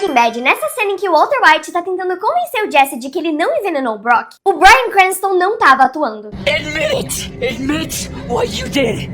Breaking Bad, nessa cena em que o Walter White tá tentando convencer o Jesse de que ele não envenenou o Brock, o Bryan Cranston não tava atuando. Admit it! Admit what you did!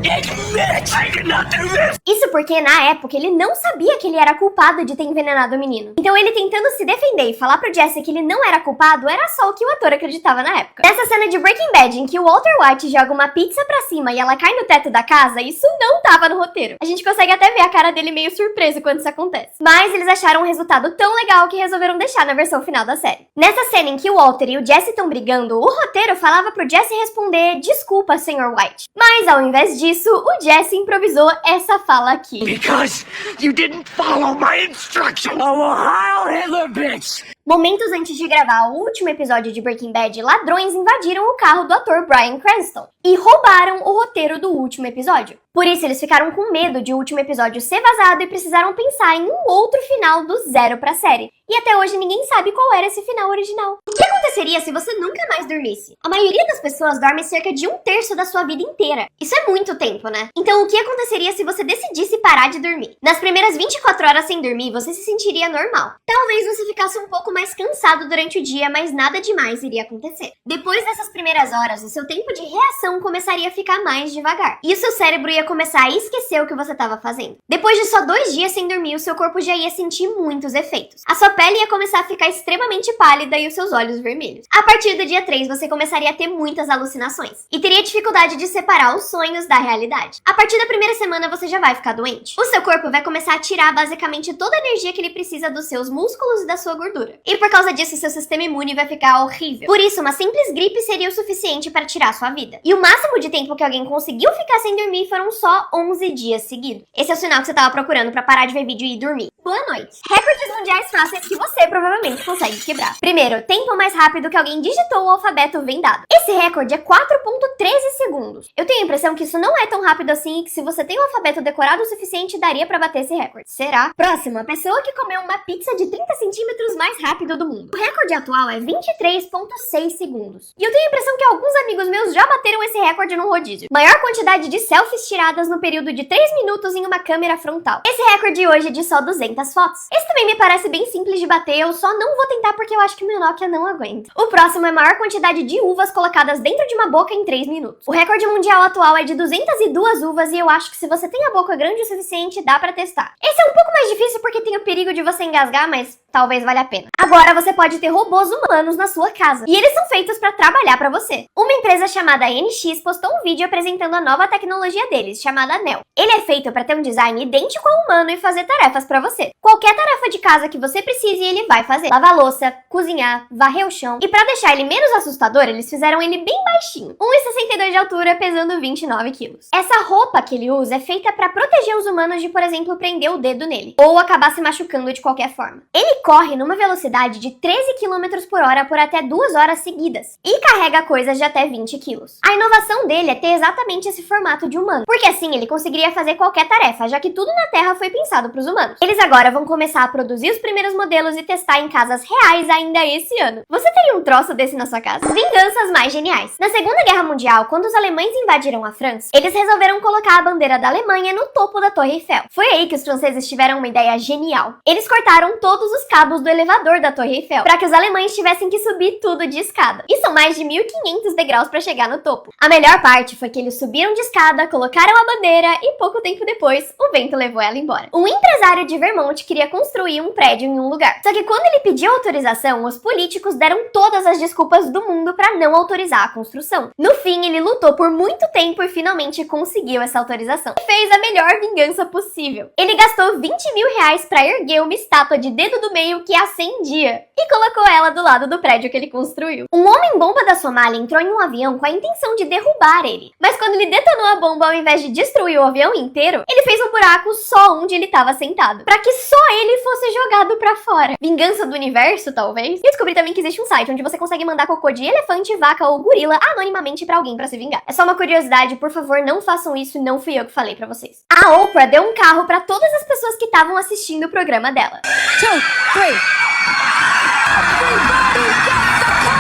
Admit I did not do this! Isso porque, na época, ele não sabia que ele era culpado de ter envenenado o menino. Então ele tentando se defender e falar pro Jesse que ele não era culpado era só o que o ator acreditava na época. Nessa cena de Breaking Bad, em que o Walter White joga uma pizza pra cima e ela cai no teto da casa, isso não tava no roteiro. A gente consegue até ver a cara dele meio surpreso quando isso acontece. Mas eles acharam um resultado tão legal que resolveram deixar na versão final da série. Nessa cena em que o Walter e o Jesse estão brigando, o roteiro falava pro Jesse responder "Desculpa, Sr. White". Mas ao invés disso, o Jesse improvisou essa fala aqui. Because you didn't follow my instructions! I'm a Heil Hitler bitch! Momentos antes de gravar o último episódio de Breaking Bad, ladrões invadiram o carro do ator Bryan Cranston e roubaram o roteiro do último episódio. Por isso, eles ficaram com medo de o último episódio ser vazado e precisaram pensar em um outro final do zero pra série. E até hoje ninguém sabe qual era esse final original. O que aconteceria se você nunca mais dormisse? A maioria das pessoas dorme cerca de 1/3 da sua vida inteira. Isso é muito tempo, né? Então o que aconteceria se você decidisse parar de dormir? Nas primeiras 24 horas sem dormir, você se sentiria normal. Talvez você ficasse um pouco mais cansado durante o dia, mas nada demais iria acontecer. Depois dessas primeiras horas, o seu tempo de reação começaria a ficar mais devagar. E o seu cérebro ia começar a esquecer o que você estava fazendo. Depois de só 2 dias sem dormir, o seu corpo já ia sentir muitos efeitos. A sua pele ia começar a ficar extremamente pálida e os seus olhos vermelhos. A partir do dia 3, você começaria a ter muitas alucinações e teria dificuldade de separar os sonhos da realidade. A partir da primeira semana, você já vai ficar doente. O seu corpo vai começar a tirar basicamente toda a energia que ele precisa dos seus músculos e da sua gordura. E por causa disso, seu sistema imune vai ficar horrível. Por isso, uma simples gripe seria o suficiente para tirar sua vida. E o máximo de tempo que alguém conseguiu ficar sem dormir foram só 11 dias seguidos. Esse é o sinal que você estava procurando para parar de ver vídeo e dormir. Boa noite. Recordes mundiais fáceis que você provavelmente consegue quebrar. Primeiro, tempo mais rápido que alguém digitou o alfabeto vendado. Esse recorde é 4,13 segundos. Eu tenho a impressão que isso não é tão rápido assim e que se você tem o alfabeto decorado o suficiente, daria pra bater esse recorde. Será? Próximo, a pessoa que comeu uma pizza de 30 centímetros mais rápido do mundo. O recorde atual é 23,6 segundos. E eu tenho a impressão que alguns amigos meus já bateram esse recorde no rodízio. Maior quantidade de selfies tiradas no período de 3 minutos em uma câmera frontal. Esse recorde hoje é de só 200 fotos. Esse também me parece bem simples de bater, eu só não vou tentar porque eu acho que o meu Nokia não aguenta. O próximo é a maior quantidade de uvas colocadas dentro de uma boca em 3 minutos. O recorde mundial atual é de 202 uvas e eu acho que se você tem a boca grande o suficiente, dá pra testar. Esse é um pouco mais difícil porque tem o perigo de você engasgar, mas talvez valha a pena. Agora você pode ter robôs humanos na sua casa. E eles são feitos pra trabalhar pra você. Uma empresa chamada NX postou um vídeo apresentando a nova tecnologia deles, chamada Neo. Ele é feito pra ter um design idêntico ao humano e fazer tarefas pra você. Qualquer tarefa de casa que você precise, ele vai fazer. Lavar a louça, cozinhar, varrer o chão. E pra deixar ele menos assustador, eles fizeram ele bem baixinho. 1,62 de altura, pesando 29 quilos. Essa roupa que ele usa é feita pra proteger os humanos de, por exemplo, prender o dedo nele. Ou acabar se machucando de qualquer forma. Ele corre numa velocidade de 13 km por hora por até 2 horas seguidas. E carrega coisas de até 20 quilos. A inovação dele é ter exatamente esse formato de humano. Porque assim ele conseguiria fazer qualquer tarefa, já que tudo na Terra foi pensado pros humanos. Eles agora vão começar a produzir os primeiros modelos e testar em casas reais ainda esse ano. Você teria um troço desse na sua casa? Vinganças mais geniais. Na Segunda Guerra Mundial, quando os alemães invadiram a França, eles resolveram colocar a bandeira da Alemanha no topo da Torre Eiffel. Foi aí que os franceses tiveram uma ideia genial. Eles cortaram todos os cabos do elevador da Torre Eiffel, para que os alemães tivessem que subir tudo de escada. E são mais de 1.500 degraus para chegar no topo. A melhor parte foi que eles subiram de escada, colocaram a bandeira e pouco tempo depois, o vento levou ela embora. Um empresário de Vermont queria construir um prédio em um lugar. Só que quando ele pediu autorização, os políticos deram todas as desculpas do mundo para não autorizar a construção. No fim, ele lutou por muito tempo e finalmente conseguiu essa autorização. E fez a melhor vingança possível. Ele gastou 20 mil reais para erguer uma estátua de dedo do meio que acendia e colocou ela do lado do prédio que ele construiu. Um homem-bomba da Somália entrou em um avião com a intenção de derrubar ele. Mas quando ele detonou a bomba, ao invés de destruir o avião inteiro, ele fez um buraco só onde ele estava sentado, para que só ele fosse jogado pra fora. Vingança do universo, talvez? E descobri também que existe um site onde você consegue mandar cocô de elefante, vaca ou gorila anonimamente pra alguém pra se vingar. É só uma curiosidade, por favor, não façam isso, não fui eu que falei pra vocês. A Oprah deu um carro pra todas as pessoas que estavam assistindo o programa dela. 2, 3.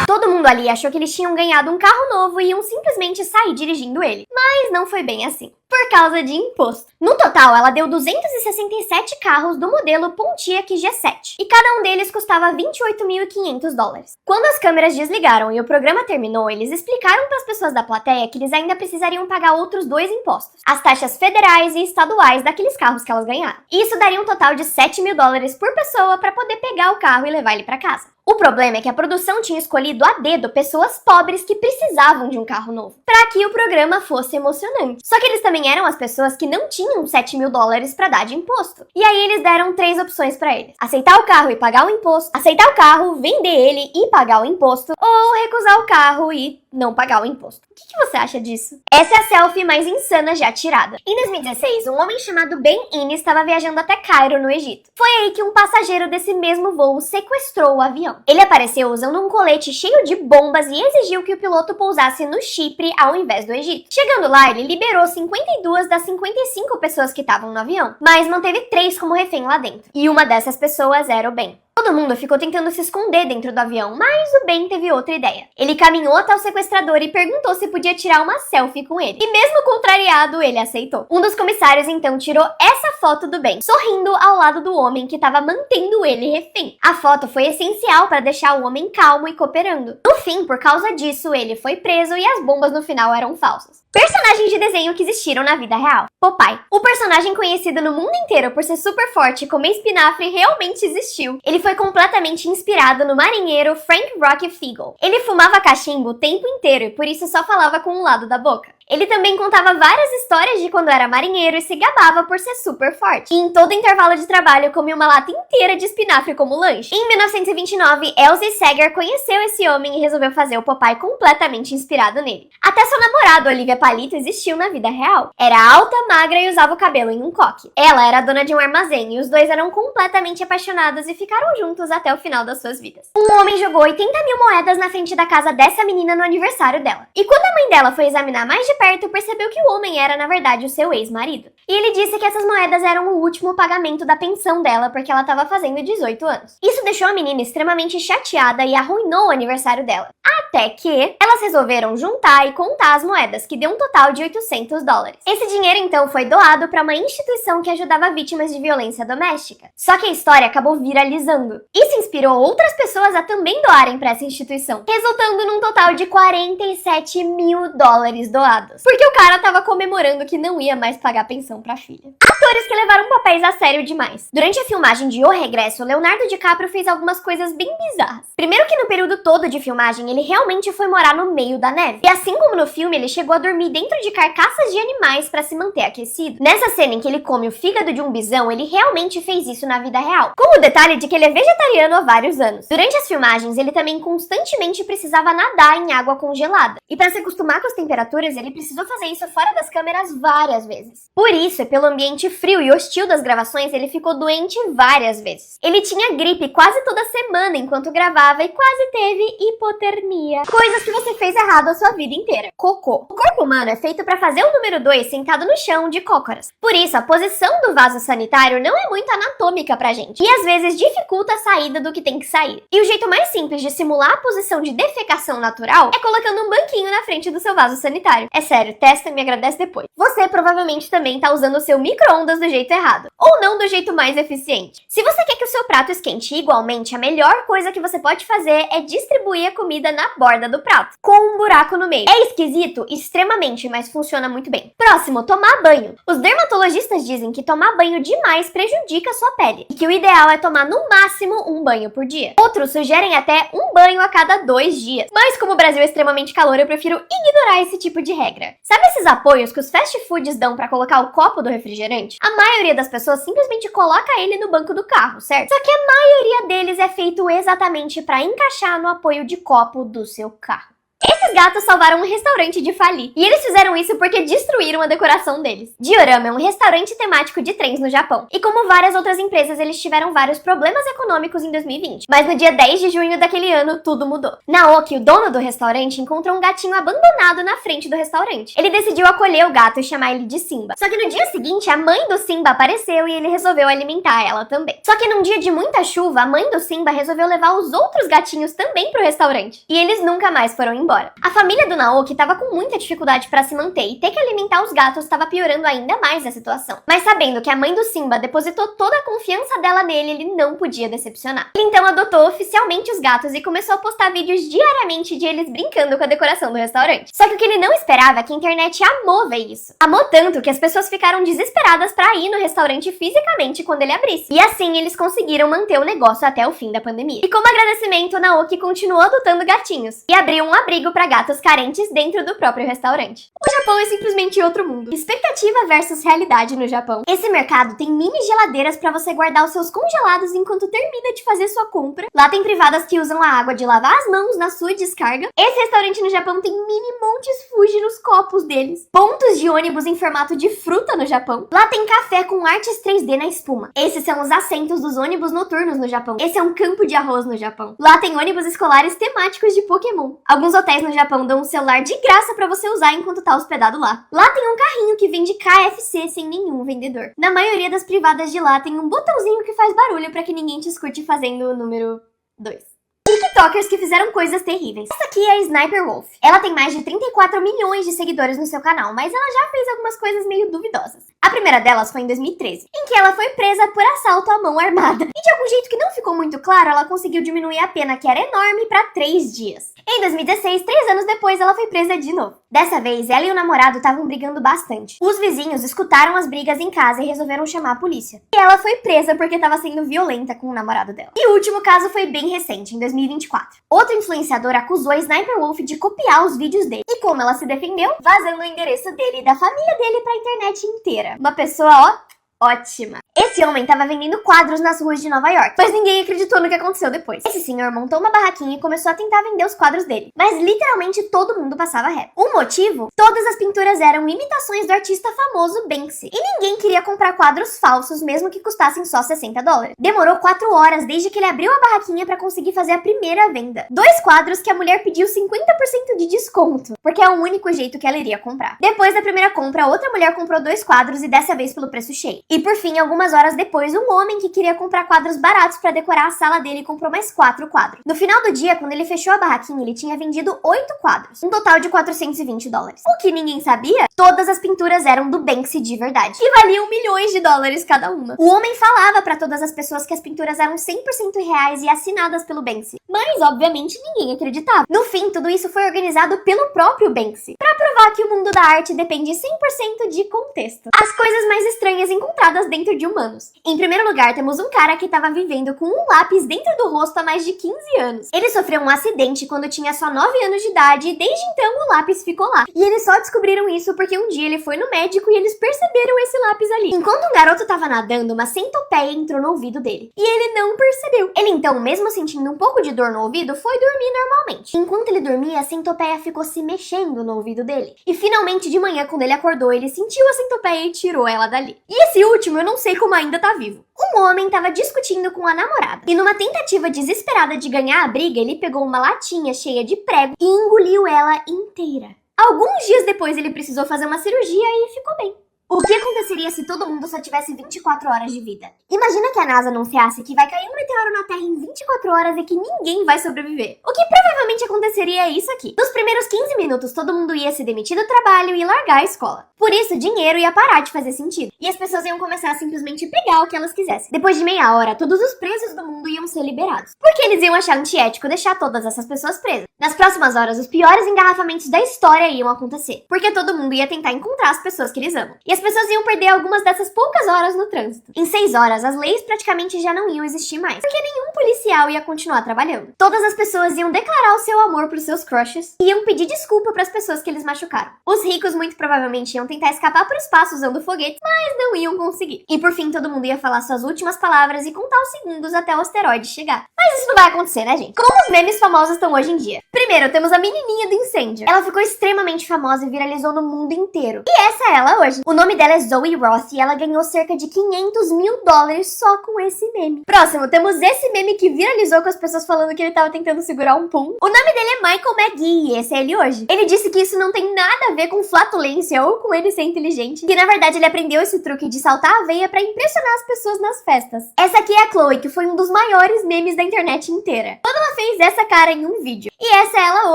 Todo mundo ali achou que eles tinham ganhado um carro novo e iam simplesmente sair dirigindo ele. Mas não foi bem assim. por causa de imposto. No total, ela deu 267 carros do modelo Pontiac G7, e cada um deles custava 28.500 dólares. Quando as câmeras desligaram e o programa terminou, eles explicaram para as pessoas da plateia que eles ainda precisariam pagar outros 2 impostos, as taxas federais e estaduais daqueles carros que elas ganharam. E isso daria um total de 7.000 dólares por pessoa para poder pegar o carro e levar ele para casa. O problema é que a produção tinha escolhido a dedo pessoas pobres que precisavam de um carro novo, para que o programa fosse emocionante. Só que eles também eram as pessoas que não tinham 7.000 dólares para dar de imposto. E aí eles deram 3 opções para eles: aceitar o carro e pagar o imposto, aceitar o carro, vender ele e pagar o imposto, ou recusar o carro e não pagar o imposto. O que você acha disso? Essa é a selfie mais insana já tirada. Em 2016, um homem chamado Ben Innes estava viajando até Cairo, no Egito. Foi aí que um passageiro desse mesmo voo sequestrou o avião. Ele apareceu usando um colete cheio de bombas e exigiu que o piloto pousasse no Chipre ao invés do Egito. Chegando lá, ele liberou 52 das 55 pessoas que estavam no avião, mas manteve 3 como refém lá dentro. E uma dessas pessoas era o Ben. Todo mundo ficou tentando se esconder dentro do avião, mas o Ben teve outra ideia. Ele caminhou até o sequestrador e perguntou se podia tirar uma selfie com ele. E mesmo contrariado, ele aceitou. Um dos comissários então tirou essa foto do Ben, sorrindo ao lado do homem que estava mantendo ele refém. A foto foi essencial para deixar o homem calmo e cooperando. No fim, por causa disso, ele foi preso e as bombas no final eram falsas. Personagens de desenho que existiram na vida real. Popeye. O personagem conhecido no mundo inteiro por ser super forte e comer espinafre realmente existiu. Ele foi completamente inspirado no marinheiro Frank Rock Fiegel. Ele fumava cachimbo o tempo inteiro e por isso só falava com um lado da boca. Ele também contava várias histórias de quando era marinheiro e se gabava por ser super forte. E em todo intervalo de trabalho comia uma lata inteira de espinafre como lanche. Em 1929, Elsie Sager conheceu esse homem e resolveu fazer o Popeye completamente inspirado nele. Até seu namorado, Olivia Palito, existiu na vida real. Era alta, magra e usava o cabelo em um coque. Ela era dona de um armazém e os dois eram completamente apaixonados e ficaram juntos até o final das suas vidas. Um homem jogou 80.000 moedas na frente da casa dessa menina no aniversário dela. E quando a mãe dela foi examinar mais de perto, percebeu que o homem era, na verdade, o seu ex-marido. E ele disse que essas moedas eram o último pagamento da pensão dela porque ela estava fazendo 18 anos. Isso deixou a menina extremamente chateada e arruinou o aniversário dela. Até que elas resolveram juntar e contar as moedas, que deu um total de 800 dólares. Esse dinheiro, então, foi doado para uma instituição que ajudava vítimas de violência doméstica. Só que a história acabou viralizando. Isso inspirou outras pessoas a também doarem para essa instituição, resultando num total de 47.000 dólares doados. Porque o cara tava comemorando que não ia mais pagar pensão pra filha. Atores que levaram papéis a sério demais. Durante a filmagem de O Regresso, Leonardo DiCaprio fez algumas coisas bem bizarras. Primeiro que no período todo de filmagem, ele realmente foi morar no meio da neve. E assim como no filme, ele chegou a dormir dentro de carcaças de animais pra se manter aquecido. Nessa cena em que ele come o fígado de um bisão, ele realmente fez isso na vida real. Com o detalhe de que ele é vegetariano há vários anos. Durante as filmagens, ele também constantemente precisava nadar em água congelada. E para se acostumar com as temperaturas, ele precisou fazer isso fora das câmeras várias vezes. Por isso, e pelo ambiente frio e hostil das gravações, ele ficou doente várias vezes. Ele tinha gripe quase toda semana enquanto gravava e quase teve hipotermia. Coisas que você fez errado a sua vida inteira. Cocô. O corpo humano é feito para fazer o número 2 sentado no chão de cócoras. Por isso, a posição do vaso sanitário não é muito anatômica pra gente. E às vezes dificulta a saída do que tem que sair. E o jeito mais simples de simular a posição de defecação natural é colocando um banquinho na frente do seu vaso sanitário. É sério, testa e me agradece depois. Você provavelmente também tá usando o seu micro-ondas do jeito errado. Ou não do jeito mais eficiente. Se você quer que o seu prato esquente igualmente, a melhor coisa que você pode fazer é distribuir a comida na borda do prato, com um buraco no meio. É esquisito? Extremamente, mas funciona muito bem. Próximo, tomar banho. Os dermatologistas dizem que tomar banho demais prejudica a sua pele. E que o ideal é tomar no máximo um banho por dia. Outros sugerem até um banho a cada 2 dias. Mas como o Brasil é extremamente calor, eu prefiro ignorar esse tipo de regra. Sabe esses apoios que os fast foods dão pra colocar o copo do refrigerante? A maioria das pessoas simplesmente coloca ele no banco do carro, certo? Só que a maioria deles é feito exatamente pra encaixar no apoio de copo do seu carro. Esses gatos salvaram um restaurante de falir. E eles fizeram isso porque destruíram a decoração deles. Diorama é um restaurante temático de trens no Japão. E como várias outras empresas, eles tiveram vários problemas econômicos em 2020. Mas no dia 10 de junho daquele ano, tudo mudou. Naoki, o dono do restaurante, encontrou um gatinho abandonado na frente do restaurante. Ele decidiu acolher o gato e chamar ele de Simba. Só que no dia seguinte, a mãe do Simba apareceu e ele resolveu alimentar ela também. Só que num dia de muita chuva, a mãe do Simba resolveu levar os outros gatinhos também pro restaurante. E eles nunca mais foram embora. A família do Naoki tava com muita dificuldade pra se manter e ter que alimentar os gatos estava piorando ainda mais a situação. Mas sabendo que a mãe do Simba depositou toda a confiança dela nele, ele não podia decepcionar. Ele então adotou oficialmente os gatos e começou a postar vídeos diariamente de eles brincando com a decoração do restaurante. Só que o que ele não esperava é que a internet amou ver isso. Amou tanto que as pessoas ficaram desesperadas pra ir no restaurante fisicamente quando ele abrisse. E assim eles conseguiram manter o negócio até o fim da pandemia. E como agradecimento, Naoki continuou adotando gatinhos e abriu um abrigo pra gatos carentes dentro do próprio restaurante. O Japão é simplesmente outro mundo. Expectativa versus realidade no Japão. Esse mercado tem mini geladeiras pra você guardar os seus congelados enquanto termina de fazer sua compra. Lá tem privadas que usam a água de lavar as mãos na sua descarga. Esse restaurante no Japão tem mini montes Fuji nos copos deles. Pontos de ônibus em formato de fruta no Japão. Lá tem café com artes 3D na espuma. Esses são os assentos dos ônibus noturnos no Japão. Esse é um campo de arroz no Japão. Lá tem ônibus escolares temáticos de Pokémon. Alguns hotéis no Japão dão um celular de graça pra você usar enquanto tá hospedado lá. Lá tem um carrinho que vende KFC sem nenhum vendedor. Na maioria das privadas de lá tem um botãozinho que faz barulho pra que ninguém te escute fazendo o número 2. TikTokers que fizeram coisas terríveis. Essa aqui é a Sniper Wolf. Ela tem mais de 34 milhões de seguidores no seu canal, mas ela já fez algumas coisas meio duvidosas. A primeira delas foi em 2013, em que ela foi presa por assalto à mão armada. E de algum jeito que não ficou muito claro, ela conseguiu diminuir a pena, que era enorme, para 3 dias. Em 2016, 3 anos depois, ela foi presa de novo. Dessa vez, ela e o namorado estavam brigando bastante. Os vizinhos escutaram as brigas em casa e resolveram chamar a polícia. E ela foi presa porque estava sendo violenta com o namorado dela. E o último caso foi bem recente, em 2024. Outro influenciador acusou a Sniper Wolf de copiar os vídeos dele. E como ela se defendeu? Vazando o endereço dele e da família dele pra internet inteira. Uma pessoa, ótima. Esse homem tava vendendo quadros nas ruas de Nova York, mas ninguém acreditou no que aconteceu depois. Esse senhor montou uma barraquinha e começou a tentar vender os quadros dele, mas literalmente todo mundo passava reto. O motivo? Todas as pinturas eram imitações do artista famoso Banksy, e ninguém queria comprar quadros falsos mesmo que custassem só $60. Demorou 4 horas desde que ele abriu a barraquinha pra conseguir fazer a primeira venda. 2 quadros que a mulher pediu 50% de desconto, porque é o único jeito que ela iria comprar. Depois da primeira compra, outra mulher comprou 2 quadros e dessa vez pelo preço cheio. E por fim, algumas horas depois, um homem que queria comprar quadros baratos pra decorar a sala dele comprou mais 4 quadros. No final do dia, quando ele fechou a barraquinha, ele tinha vendido 8 quadros, um total de $420. O que ninguém sabia? Todas as pinturas eram do Banksy de verdade, e valiam milhões de dólares cada uma. O homem falava pra todas as pessoas que as pinturas eram 100% reais e assinadas pelo Banksy, mas obviamente ninguém acreditava. No fim, tudo isso foi organizado pelo próprio Banksy, pra provar que o mundo da arte depende 100% de contexto. As coisas mais estranhas encontradas dentro de humanos. Em primeiro lugar, temos um cara que estava vivendo com um lápis dentro do rosto há mais de 15 anos. Ele sofreu um acidente quando tinha só 9 anos de idade e desde então o lápis ficou lá. E eles só descobriram isso porque um dia ele foi no médico e eles perceberam esse lápis ali. Enquanto um garoto estava nadando, uma centopeia entrou no ouvido dele. E ele não percebeu. Ele então, mesmo sentindo um pouco de dor no ouvido, foi dormir normalmente. Enquanto ele dormia, a centopeia ficou se mexendo no ouvido dele. E finalmente de manhã, quando ele acordou, ele sentiu a centopeia e tirou ela dali. E esse último, eu não sei como ainda tá vivo. Um homem estava discutindo com a namorada. E numa tentativa desesperada de ganhar a briga, ele pegou uma latinha cheia de prego e engoliu ela inteira. Alguns dias depois ele precisou fazer uma cirurgia e ficou bem. O que aconteceria se todo mundo só tivesse 24 horas de vida? Imagina que a NASA anunciasse que vai cair um meteoro na Terra em 24 horas e que ninguém vai sobreviver. O que provavelmente aconteceria é isso aqui. Nos primeiros 15 minutos, todo mundo ia se demitir do trabalho e largar a escola. Por isso, dinheiro ia parar de fazer sentido. E as pessoas iam começar a simplesmente pegar o que elas quisessem. Depois de meia hora, todos os presos do mundo iam ser liberados. Porque eles iam achar antiético deixar todas essas pessoas presas. Nas próximas horas, os piores engarrafamentos da história iam acontecer. Porque todo mundo ia tentar encontrar as pessoas que eles amam. E as pessoas iam perder algumas dessas poucas horas no trânsito. Em 6 horas, as leis praticamente já não iam existir mais. Porque nenhum policial ia continuar trabalhando. Todas as pessoas iam declarar o seu amor pros seus crushes. E iam pedir desculpa pras pessoas que eles machucaram. Os ricos muito provavelmente iam tentar escapar pro espaço usando foguetes, mas não iam conseguir. E por fim, todo mundo ia falar suas últimas palavras e contar os segundos até o asteroide chegar. Mas isso não vai acontecer, né, gente? Como os memes famosos estão hoje em dia? Primeiro, temos a menininha do incêndio. Ela ficou extremamente famosa e viralizou no mundo inteiro. E essa é ela hoje. O nome nome dela é Zoe Roth e ela ganhou cerca de 500 mil dólares só com esse meme. Próximo, temos esse meme que viralizou com as pessoas falando que ele tava tentando segurar um pum. O nome dele é Michael McGee e esse é ele hoje. Ele disse que isso não tem nada a ver com flatulência ou com ele ser inteligente, que na verdade ele aprendeu esse truque de saltar a veia pra impressionar as pessoas nas festas. Essa aqui é a Chloe, que foi um dos maiores memes da internet inteira. Quando ela fez essa cara em um vídeo. E essa é ela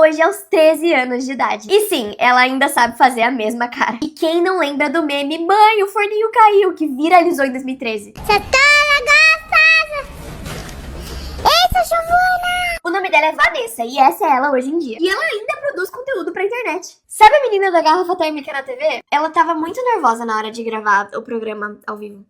hoje, aos 13 anos de idade. E sim, ela ainda sabe fazer a mesma cara. E quem não lembra do meme Mãe, o forninho caiu, que viralizou em 2013? O nome dela é Vanessa e essa é ela hoje em dia. E ela ainda produz conteúdo pra internet. Sabe a menina da garrafa térmica na TV? Ela tava muito nervosa na hora de gravar o programa ao vivo.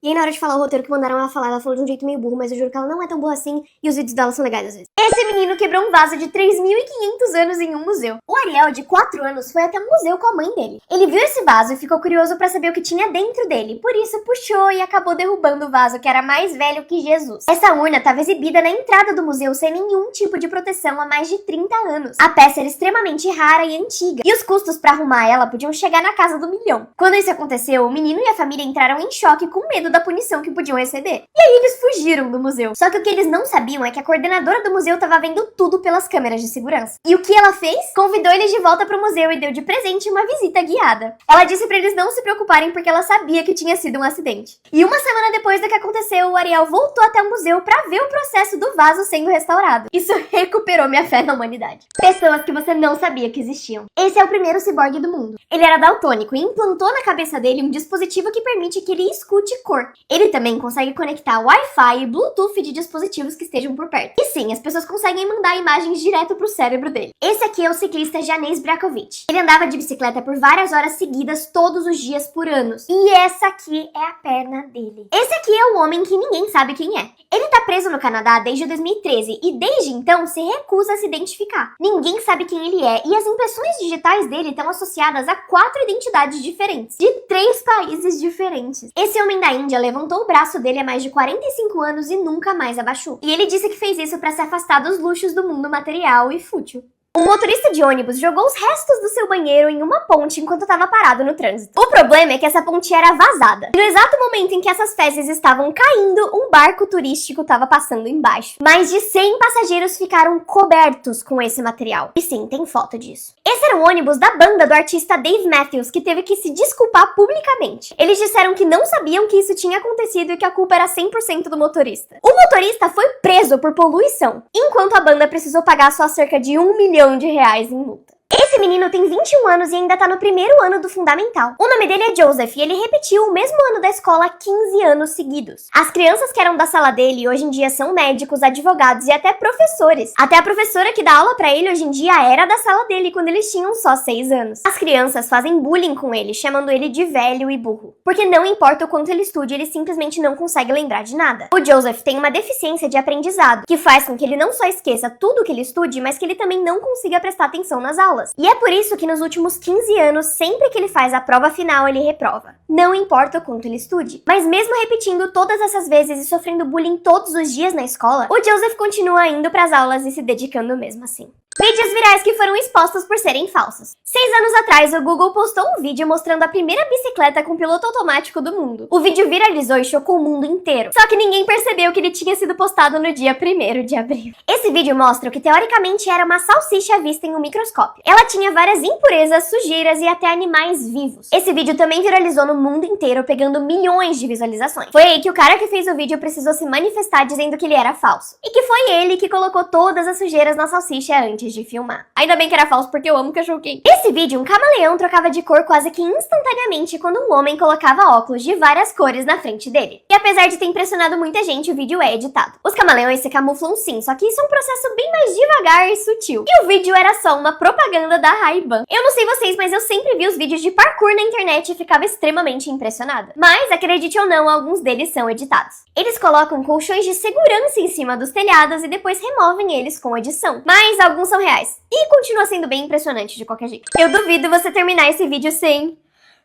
E aí na hora de falar o roteiro que mandaram ela falou de um jeito meio burro, mas eu juro que ela não é tão burra assim e os vídeos dela são legais às vezes. Esse menino quebrou um vaso de 3.500 anos em um museu. O Ariel, de 4 anos, foi até o museu com a mãe dele. Ele viu esse vaso e ficou curioso pra saber o que tinha dentro dele, por isso puxou e acabou derrubando o vaso, que era mais velho que Jesus. Essa urna estava exibida na entrada do museu sem nenhum tipo de proteção há mais de 30 anos. A peça era extremamente rara e antiga, e os custos pra arrumar ela podiam chegar na casa do milhão. Quando isso aconteceu, o menino e a família entraram em choque com medo da punição que podiam receber. E aí eles fugiram do museu. Só que o que eles não sabiam é que a coordenadora do museu estava vendo tudo pelas câmeras de segurança. E o que ela fez? Convidou eles de volta pro museu e deu de presente uma visita guiada. Ela disse pra eles não se preocuparem porque ela sabia que tinha sido um acidente. E uma semana depois do que aconteceu, o Ariel voltou até o museu pra ver o processo do vaso sendo restaurado. Isso recuperou minha fé na humanidade. Pessoas que você não sabia que existiam. Esse é o primeiro ciborgue do mundo. Ele era daltônico e implantou na cabeça dele um dispositivo que permite que ele escute cor. Ele também consegue conectar Wi-Fi e Bluetooth de dispositivos que estejam por perto. E sim, as pessoas conseguem mandar imagens direto pro cérebro dele. Esse aqui é o ciclista Janez Brakovic. Ele andava de bicicleta por várias horas seguidas, todos os dias por anos. E essa aqui é a perna dele. Esse aqui é o homem que ninguém sabe quem é. Ele tá preso no Canadá desde 2013 e desde então se recusa a se identificar. Ninguém sabe quem ele é e as impressões digitais dele estão associadas a 4 identidades diferentes, de 3 países diferentes. Esse homem da Índia levantou o braço dele há mais de 45 anos e nunca mais abaixou. E ele disse que fez isso para se afastar dos luxos do mundo material e fútil. Um motorista de ônibus jogou os restos do seu banheiro em uma ponte enquanto estava parado no trânsito. O problema é que essa ponte era vazada. E no exato momento em que essas fezes estavam caindo, um barco turístico estava passando embaixo. Mais de 100 passageiros ficaram cobertos com esse material. E sim, tem foto disso. Esse era o ônibus da banda do artista Dave Matthews, que teve que se desculpar publicamente. Eles disseram que não sabiam que isso tinha acontecido e que a culpa era 100% do motorista. O motorista foi preso por poluição, enquanto a banda precisou pagar só cerca de R$1 milhão em multa. Esse menino tem 21 anos e ainda tá no primeiro ano do fundamental. O nome dele é Joseph e ele repetiu o mesmo ano da escola 15 anos seguidos. As crianças que eram da sala dele hoje em dia são médicos, advogados e até professores. Até a professora que dá aula pra ele hoje em dia era da sala dele quando eles tinham só 6 anos. As crianças fazem bullying com ele, chamando ele de velho e burro. Porque não importa o quanto ele estude, ele simplesmente não consegue lembrar de nada. O Joseph tem uma deficiência de aprendizado, que faz com que ele não só esqueça tudo que ele estude, mas que ele também não consiga prestar atenção nas aulas. E é por isso que nos últimos 15 anos, sempre que ele faz a prova final, ele reprova. Não importa o quanto ele estude. Mas mesmo repetindo todas essas vezes e sofrendo bullying todos os dias na escola, o Joseph continua indo pras aulas e se dedicando mesmo assim. Vídeos virais que foram expostos por serem falsos. 6 anos atrás, o Google postou um vídeo mostrando a primeira bicicleta com piloto automático do mundo. O vídeo viralizou e chocou o mundo inteiro. Só que ninguém percebeu que ele tinha sido postado no dia 1º de abril. Esse vídeo mostra o que teoricamente era uma salsicha vista em um microscópio. Ela tinha várias impurezas, sujeiras e até animais vivos. Esse vídeo também viralizou no mundo inteiro, pegando milhões de visualizações. Foi aí que o cara que fez o vídeo precisou se manifestar dizendo que ele era falso. E que foi ele que colocou todas as sujeiras na salsicha antes de filmar. Ainda bem que era falso porque eu amo cachorro-quente. Nesse vídeo, um camaleão trocava de cor quase que instantaneamente quando um homem colocava óculos de várias cores na frente dele. E apesar de ter impressionado muita gente, o vídeo é editado. Os camaleões se camuflam sim, só que isso é um processo bem mais devagar e sutil. E o vídeo era só uma propaganda da Ray-Ban. Eu não sei vocês, mas eu sempre vi os vídeos de parkour na internet e ficava extremamente impressionada. Mas, acredite ou não, alguns deles são editados. Eles colocam colchões de segurança em cima dos telhados e depois removem eles com edição. Mas alguns são reais. E continua sendo bem impressionante de qualquer jeito. Eu duvido você terminar esse vídeo sem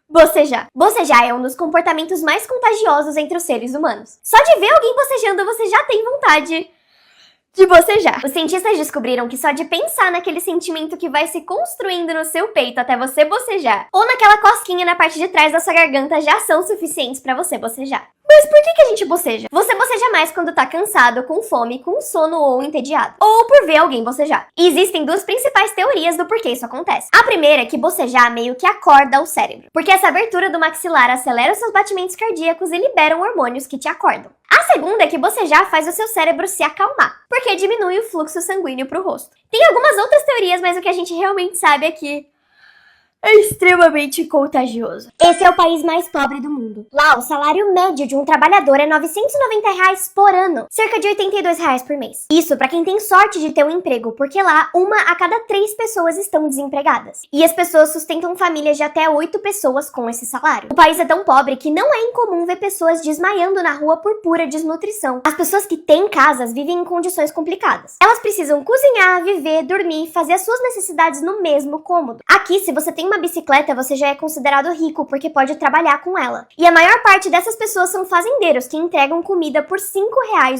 bocejar. Bocejar é um dos comportamentos mais contagiosos entre os seres humanos. Só de ver alguém bocejando, você já tem vontade de bocejar. Os cientistas descobriram que só de pensar naquele sentimento que vai se construindo no seu peito até você bocejar, ou naquela cosquinha na parte de trás da sua garganta já são suficientes pra você bocejar. Mas por que a gente boceja? Você boceja mais quando tá cansado, com fome, com sono ou entediado. Ou por ver alguém bocejar. E existem duas principais teorias do porquê isso acontece. A primeira é que bocejar meio que acorda o cérebro. Porque essa abertura do maxilar acelera os seus batimentos cardíacos e liberam hormônios que te acordam. A segunda é que bocejar faz o seu cérebro se acalmar, porque diminui o fluxo sanguíneo pro rosto. Tem algumas outras teorias, mas o que a gente realmente sabe é que é extremamente contagioso. Esse é o país mais pobre do mundo. Lá, o salário médio de um trabalhador é R$ 990 por ano, cerca de R$ 82 por mês. Isso pra quem tem sorte de ter um emprego, porque lá, 1 a cada 3 pessoas estão desempregadas. E as pessoas sustentam famílias de até 8 pessoas com esse salário. O país é tão pobre que não é incomum ver pessoas desmaiando na rua por pura desnutrição. As pessoas que têm casas vivem em condições complicadas. Elas precisam cozinhar, viver, dormir, fazer as suas necessidades no mesmo cômodo. Aqui, se você tem uma bicicleta, você já é considerado rico porque pode trabalhar com ela. E a maior parte dessas pessoas são fazendeiros que entregam comida por R$ 5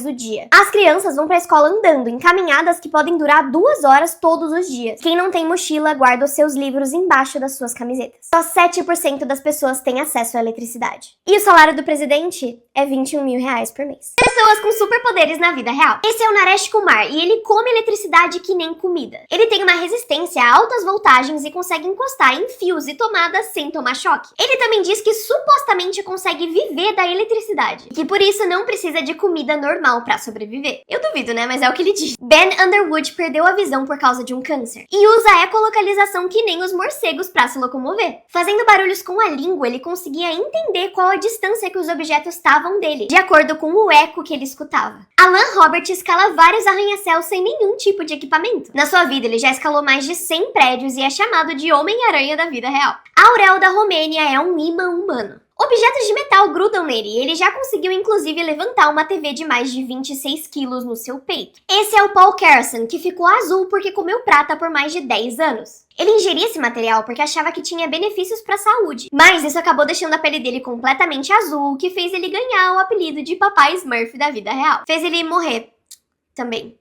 o dia. As crianças vão pra escola andando, em caminhadas que podem durar 2 horas todos os dias. Quem não tem mochila guarda os seus livros embaixo das suas camisetas. Só 7% das pessoas têm acesso à eletricidade. E o salário do presidente é R$ 21 mil por mês. Pessoas com superpoderes na vida real. Esse é o Naresh Kumar e ele come eletricidade que nem comida. Ele tem uma resistência a altas voltagens e consegue encostar em fios e tomadas sem tomar choque. Ele também diz que supostamente consegue viver da eletricidade, e que por isso não precisa de comida normal pra sobreviver. Eu duvido, né? Mas é o que ele diz. Ben Underwood perdeu a visão por causa de um câncer e usa a ecolocalização que nem os morcegos pra se locomover. Fazendo barulhos com a língua, ele conseguia entender qual a distância que os objetos estavam dele, de acordo com o eco que ele escutava. Alan Robert escala vários arranha-céus sem nenhum tipo de equipamento. Na sua vida, ele já escalou mais de 100 prédios e é chamado de Homem-Aranha da vida real. Aurel da Romênia é um imã humano. Objetos de metal grudam nele e ele já conseguiu inclusive levantar uma TV de mais de 26 quilos no seu peito. Esse é o Paul Carson, que ficou azul porque comeu prata por mais de 10 anos. Ele ingeria esse material porque achava que tinha benefícios para a saúde, mas isso acabou deixando a pele dele completamente azul, o que fez ele ganhar o apelido de Papai Smurf da vida real. Fez ele morrer também.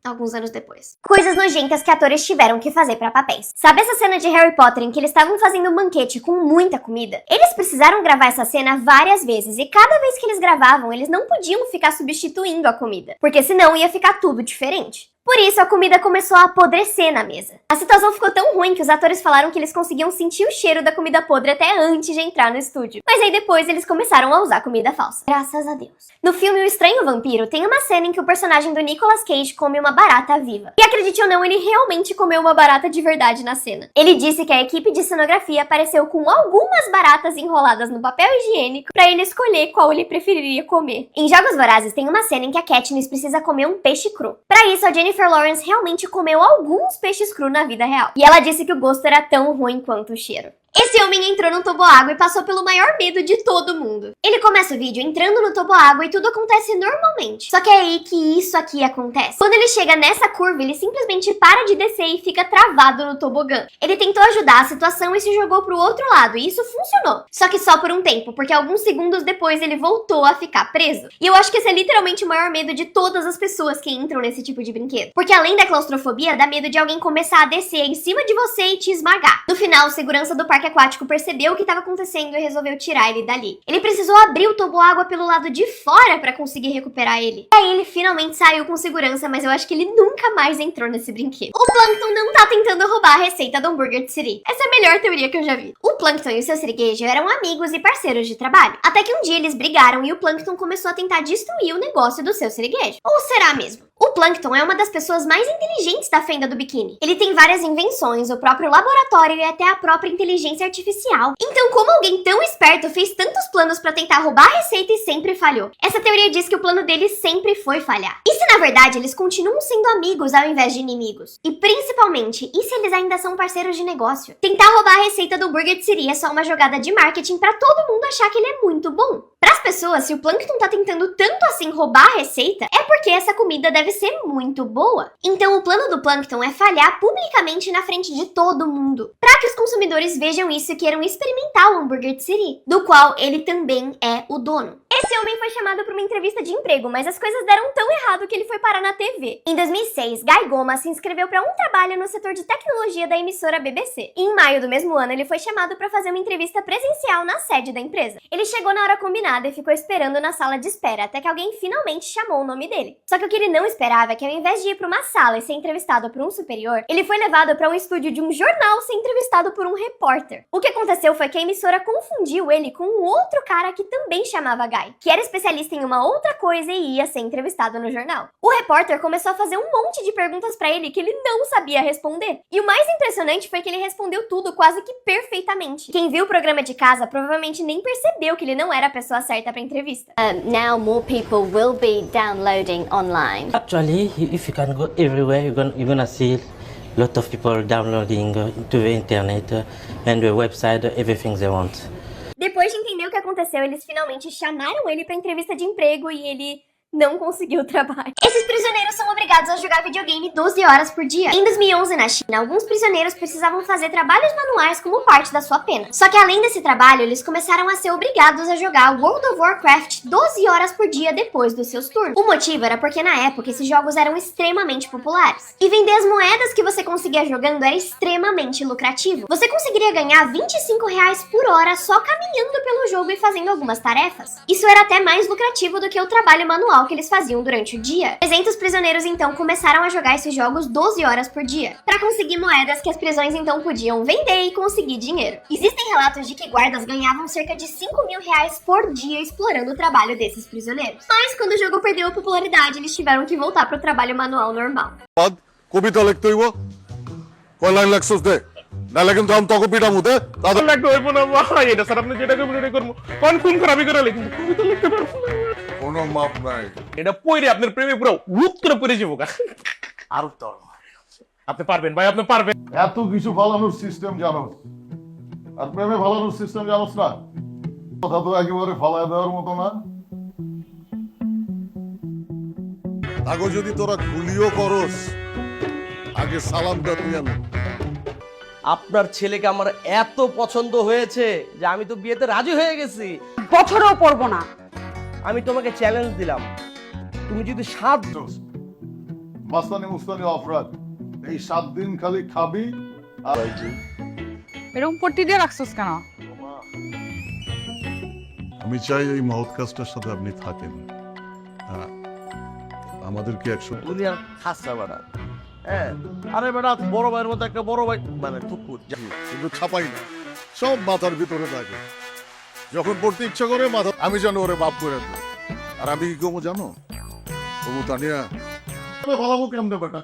Alguns anos depois. Coisas nojentas que atores tiveram que fazer pra papéis. Sabe essa cena de Harry Potter em que eles estavam fazendo um banquete com muita comida? Eles precisaram gravar essa cena várias vezes e cada vez que eles gravavam, eles não podiam ficar substituindo a comida, porque senão ia ficar tudo diferente. Por isso, a comida começou a apodrecer na mesa. A situação ficou tão ruim que os atores falaram que eles conseguiam sentir o cheiro da comida podre até antes de entrar no estúdio. Mas aí depois eles começaram a usar comida falsa. Graças a Deus. No filme O Estranho Vampiro, tem uma cena em que o personagem do Nicolas Cage come uma barata viva. E acredite ou não, ele realmente comeu uma barata de verdade na cena. Ele disse que a equipe de cenografia apareceu com algumas baratas enroladas no papel higiênico pra ele escolher qual ele preferiria comer. Em Jogos Vorazes tem uma cena em que a Katniss precisa comer um peixe cru. Pra isso, a Jennifer Lawrence realmente comeu alguns peixes cru na vida real. E ela disse que o gosto era tão ruim quanto o cheiro. Esse homem entrou no toboágua e passou pelo maior medo de todo mundo. Ele começa o vídeo entrando no toboágua e tudo acontece normalmente. Só que é aí que isso aqui acontece. Quando ele chega nessa curva, ele simplesmente para de descer e fica travado no tobogã. Ele tentou ajudar a situação e se jogou pro outro lado, e isso funcionou. Só que só por um tempo, porque alguns segundos depois ele voltou a ficar preso. E eu acho que esse é literalmente o maior medo de todas as pessoas que entram nesse tipo de brinquedo. Porque além da claustrofobia, dá medo de alguém começar a descer em cima de você e te esmagar. No final, o segurança do parque aquático percebeu o que estava acontecendo e resolveu tirar ele dali. Ele precisou abrir o toboágua pelo lado de fora para conseguir recuperar ele. E aí ele finalmente saiu com segurança, mas eu acho que ele nunca mais entrou nesse brinquedo. O Plankton não tá tentando roubar a receita do hambúrguer de Siri. Essa é a melhor teoria que eu já vi. O Plankton e o seu siriguejo eram amigos e parceiros de trabalho. Até que um dia eles brigaram e o Plankton começou a tentar destruir o negócio do seu siriguejo. Ou será mesmo? O Plankton é uma das pessoas mais inteligentes da fenda do biquíni. Ele tem várias invenções, o próprio laboratório e até a própria inteligência artificial. Então, como alguém tão esperto fez tantos planos pra tentar roubar a receita e sempre falhou? Essa teoria diz que o plano dele sempre foi falhar. E se na verdade eles continuam sendo amigos ao invés de inimigos? E principalmente, e se eles ainda são parceiros de negócio? Tentar roubar a receita do hambúrguer de Siri é só uma jogada de marketing pra todo mundo achar que ele é muito bom. Para as Pras pessoas, se o Plankton tá tentando tanto assim roubar a receita, é porque essa comida deve ser muito boa. Então o plano do Plankton é falhar publicamente na frente de todo mundo, para que os consumidores vejam isso e queiram experimentar o hambúrguer de Siri, do qual ele também é o dono. Esse homem foi chamado para uma entrevista de emprego, mas as coisas deram tão errado que ele foi parar na TV. Em 2006, Guy Goma se inscreveu para um trabalho no setor de tecnologia da emissora BBC. E em maio do mesmo ano, ele foi chamado para fazer uma entrevista presencial na sede da empresa. Ele chegou na hora combinada e ficou esperando na sala de espera, até que alguém finalmente chamou o nome dele. Só que o que ele não esperava é que ao invés de ir para uma sala e ser entrevistado por um superior, ele foi levado para um estúdio de um jornal ser entrevistado por um repórter. O que aconteceu foi que a emissora confundiu ele com um outro cara que também chamava Guy, que era especialista em uma outra coisa e ia ser entrevistado no jornal. O repórter começou a fazer um monte de perguntas pra ele que ele não sabia responder. E o mais impressionante foi que ele respondeu tudo quase que perfeitamente. Quem viu o programa de casa provavelmente nem percebeu que ele não era a pessoa certa pra entrevista. Now more people will be downloading online. Actually, if you can go everywhere, you're gonna see a lot of people downloading to the internet and the website everything they want. Depois de entender o que aconteceu, eles finalmente chamaram ele pra entrevista de emprego e ele não conseguiu o trabalho. Esses prisioneiros são obrigados a jogar videogame 12 horas por dia. Em 2011, na China, alguns prisioneiros precisavam fazer trabalhos manuais como parte da sua pena. Só que além desse trabalho, eles começaram a ser obrigados a jogar World of Warcraft 12 horas por dia depois dos seus turnos. O motivo era porque na época esses jogos eram extremamente populares. E vender as moedas que você conseguia jogando era extremamente lucrativo. Você conseguiria ganhar R$ 25 por hora só caminhando pelo jogo e fazendo algumas tarefas. Isso era até mais lucrativo do que o trabalho manual que eles faziam durante o dia. 300 prisioneiros então começaram a jogar esses jogos 12 horas por dia, para conseguir moedas que as prisões então podiam vender e conseguir dinheiro. Existem relatos de que guardas ganhavam cerca de R$ 5.000 por dia explorando o trabalho desses prisioneiros. Mas quando o jogo perdeu a popularidade, eles tiveram que voltar para o trabalho manual normal. কবিতা লিখতে হইব কয় লাইন লেখছস দে নালে কিন্তু আমি তোকে পিটা মুতে তাদের লাগতে হইব না ভাই এটা স্যার আপনি যেটা করবেন এটা করবো কোন খুন খারাপি করে লিখুন কবিতা লিখতে পারবো না কোনো মাপ নাই এটা পড়ে আপনার প্রেমে পুরো রূপ করে পড়ে যাবো আর উত্তর আপনি পারবেন ভাই আপনি পারবেন এত কিছু ফালানোর সিস্টেম জানোস আর প্রেমে ফালানোর সিস্টেম জানোস না কথা তো একেবারে ফালায় দেওয়ার মতো না আগে যদি তোরা গুলিও করস আগে সালামটা তুই আনো আপনার ছেলেকে আমার এত পছন্দ হয়েছে যে আমি তো বিয়েতে রাজি হয়ে গেছি বছরও পড়বো না আমি তোমাকে চ্যালেঞ্জ দিলাম তুমি যদি 7 মাস্তানি মুস্তানি অপরাধ এই 7 দিন খালি খাবি আর এরকম পট্টি দিয়ে রাখছস কেন আমি চাই এই মহৎ কাজটার সাথে আপনি থাকেন আমাদেরকে 100 দুনিয়ার খাসা বাড়া হ্যাঁ আরে বেটা বড় ভাইয়ের মতো একটা বড় ভাই মানে টুকু কিন্তু ছাপাই না সব মাথার ভিতরে থাকে যখন পড়তে ইচ্ছা করে মাথা আমি জানো ওরে বাপ করে দেব আর আমি কি কমো জানো কমু তানিয়া তবে ভালো কেমনে বেটা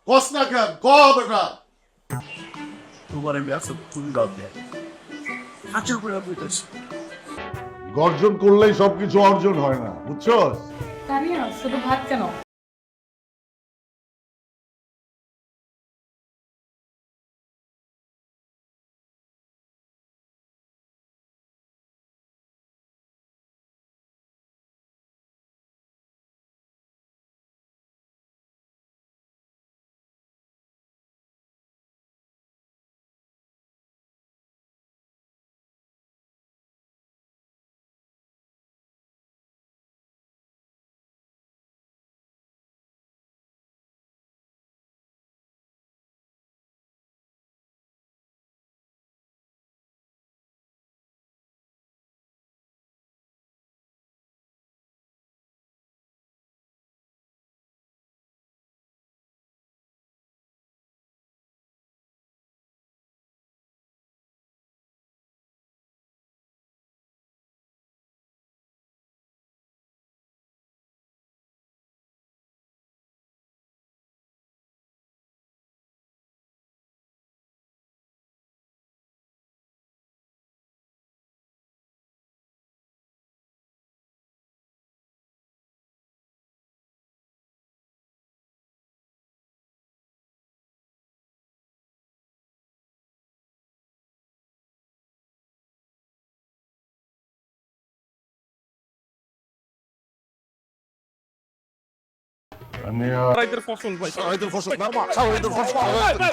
কস না কেন বেটা তোমার আমি আসলে ফুল দাও দেয় আচ্ছা করে বুঝতেছি গর্জন করলেই সবকিছু অর্জন হয় না বুঝছো তানিয়া শুধু ভাত কেন রাইতের ফসল ভাই। সারাইতের ফসল না মা, সারাইতের ফসল,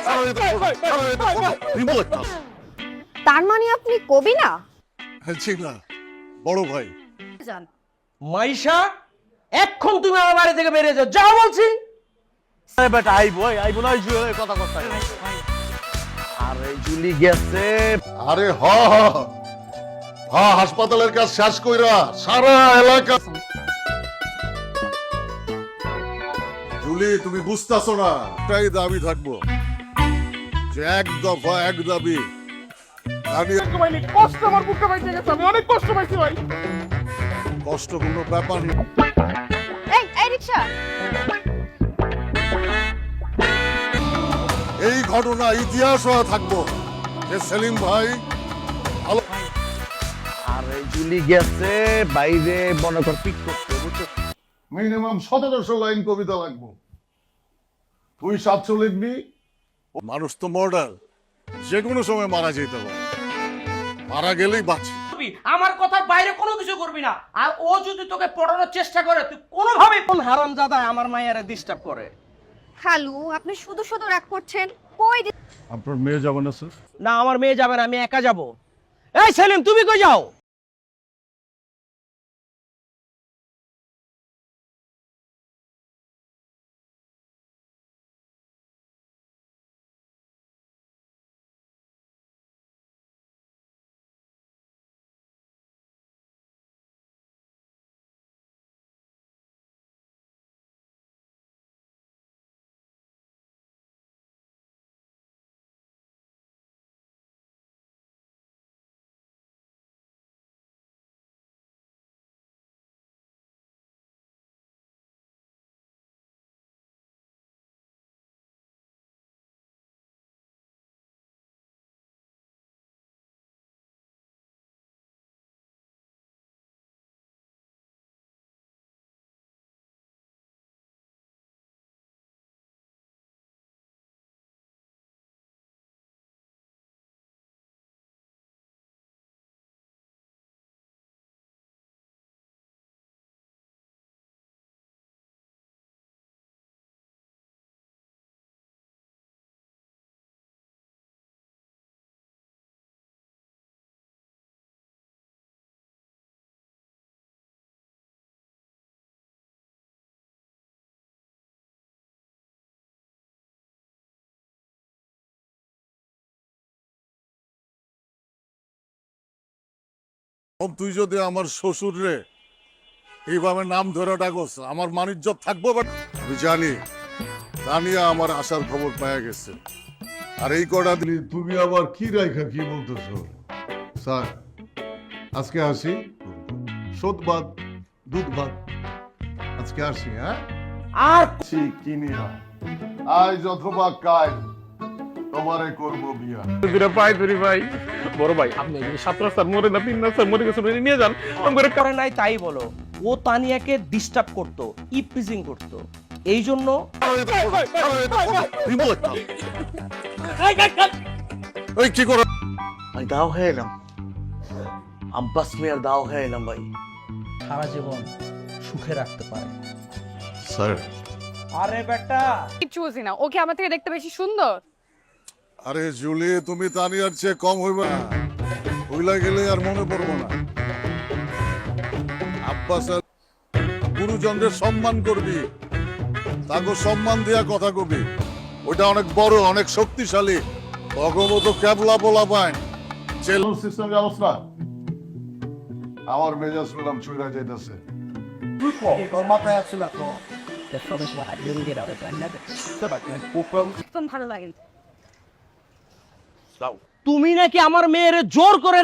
সারাইতের ফসল। রিমু একটা। তার মানে আপনি কবি না? জি না, বড় ভাই। মাইশা এখন তুমি আমার বাড়ি থেকে বেরিয়ে যাও, যাও বলছি। বেটা আইবো না জুয়েলের কথা কথা। আরে জুলি গেছে। আরে হাসপাতালের কাজ শেষ কইরা সারা এলাকা। জুলি তুমি বুঝতাছো না, একটাই দাবি থাকবো যে এক দফা এক দাবি। কষ্ট আমার বুকটা পাইতে গেছে, আমি অনেক কষ্ট পাইছি ভাই। কষ্ট কোনো ব্যাপার না। এই রিকশা। এই ঘটনা ইতিহাস হয়ে থাকবো যে সেলিম ভাই ভালো। আরে জুলি গেছে বাইরে মনে কর পিক করতে, বুঝছো? মিনিমাম 1700 লাইন কবিতা লাগবো। তুই 700 লিখবি। মানুষ তো মর্ডার, যে কোনো সময় মারা যেতে পারে, মারা গেলেই বাঁচি। আমার কথার বাইরে কোনো কিছু করবি না। আর ও যদি তোকে পড়ানোর চেষ্টা করে, তুই কোনোভাবেই কোন হারামজাদা আমার মায়েরা ডিস্টার্ব করে। খালু, আপনি শুধু শুধু রাগ করছেন। কই আপনার মেয়ে যাবে না স্যার? না, আমার মেয়ে যাবে না, আমি একা যাব। এই সেলিম, তুমি কই যাও? তুই যদি আমার শ্বশুর রে এইভাবে নাম ধরে ডাকস, আমার মানিজ্জত থাকবো। বাট আমি জানি তানিয়া আমার আসার খবর পাওয়া গেছে। আর এই কটা দিন তুমি আবার কি রাইখা কি বলতেছো? স্যার আজকে আসি, শোধ বাদ দুধ বাদ, আজকে আসি। হ্যাঁ আর কিনিয়া আজ অথবা কাল তোমারে করবো বিয়া। দুটা পাই ধরি ভাই। বড় ভাই, আপনি 7 রাস্তার মোড়ে না 3 রাস্তার মোড়ে গেছেন, নিয়ে যান। আমার করে নাই তাই বলো। ও তানিয়াকে ডিস্টার্ব করতো, ইপটিজিং করতো, এই জন্য ওই কি করো? আমি দাও হয়ে এলাম, আব্বাস মিয়ার দাও হয়ে এলাম ভাই। সারা জীবন সুখে রাখতে পারে। স্যার আরে বেটা, কিচ্ছু বুঝি না। ওকে আমার থেকে দেখতে বেশি সুন্দর? আরে জুলি, তুমি তানিয়ার চেয়ে কম হইবে না। হইলা গেলে আর মনে পড়বো না। আব্বাস আর গুরুজনদের সম্মান করবি, তাকে সম্মান দিয়া কথা কবি। ওইটা অনেক বড়, অনেক শক্তিশালী। ভগবত ক্যাবলা বলা পায় চেলুন সিস্টেম জানোস না? আমার মেজাজ পেলাম চুইরা যাইতেছে। ভালো লাগে। তুমি নাকি আমার মেয়ের জোর করে